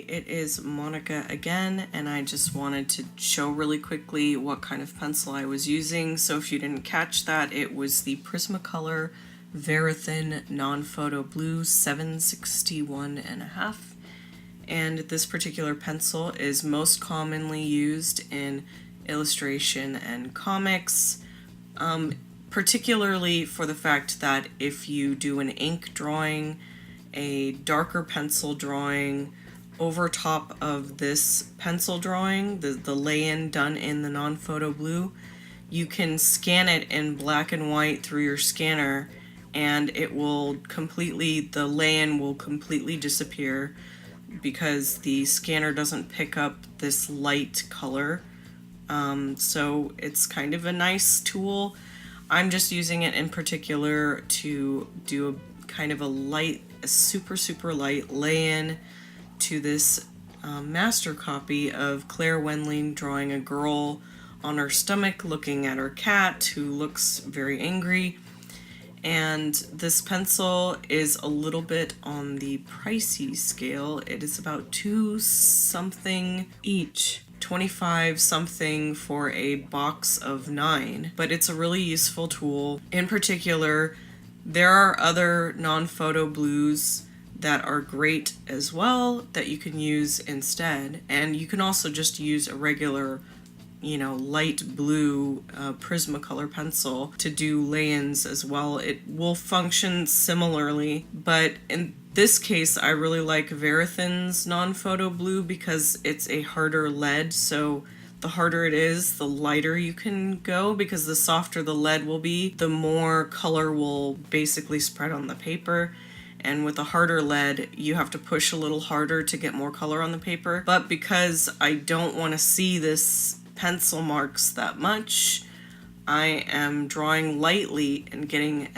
It is Monica again, and I just wanted to show really quickly what kind of pencil I was using. So if you didn't catch that, it was the Prismacolor Verithin Non-Photo Blue 761.5. And this particular pencil is most commonly used in illustration and comics, particularly for the fact that if you do an ink drawing, a darker pencil drawing, over top of this pencil drawing, the lay-in done in the non-photo blue, you can scan it in black and white through your scanner, and it will the lay-in will completely disappear because the scanner doesn't pick up this light color. So it's kind of a nice tool. I'm just using it in particular to do a kind of a super light lay-in to this master copy of Claire Wendling drawing a girl on her stomach looking at her cat who looks very angry. And this pencil is a little bit on the pricey scale. It is about $2 something each. 25 something for a box of 9, but it's a really useful tool. In particular, there are other non-photo blues that are great as well that you can use instead, and you can also just use a regular, light blue Prismacolor pencil to do lay-ins as well. It will function similarly, but in this case I really like Verithin's non-photo blue because it's a harder lead, so the harder it is, the lighter you can go, because the softer the lead will be, the more color will basically spread on the paper. And with a harder lead, you have to push a little harder to get more color on the paper. But because I don't want to see this pencil marks that much, I am drawing lightly and getting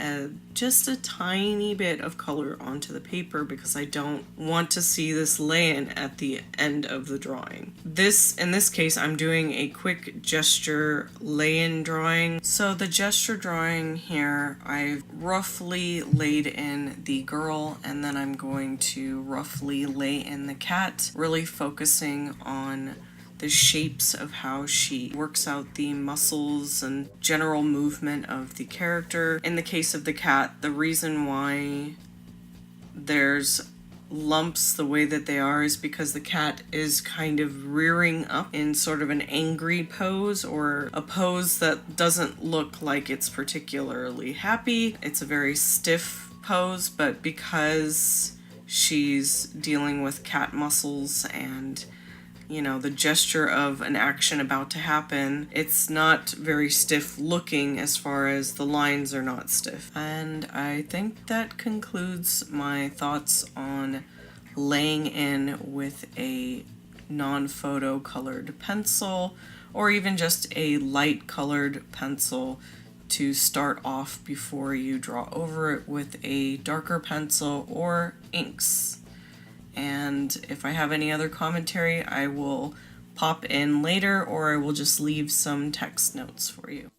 just a tiny bit of color onto the paper because I don't want to see this lay-in at the end of the drawing. In this case, I'm doing a quick gesture lay-in drawing. So the gesture drawing here, I've roughly laid in the girl, and then I'm going to roughly lay in the cat, really focusing on the shapes of how she works out the muscles and general movement of the character. In the case of the cat, the reason why there's lumps the way that they are is because the cat is kind of rearing up in sort of an angry pose, or a pose that doesn't look like it's particularly happy. It's a very stiff pose, but because she's dealing with cat muscles and the gesture of an action about to happen, it's not very stiff looking as far as the lines are not stiff. And I think that concludes my thoughts on laying in with a non-photo colored pencil, or even just a light colored pencil to start off before you draw over it with a darker pencil or inks. And if I have any other commentary, I will pop in later, or I will just leave some text notes for you.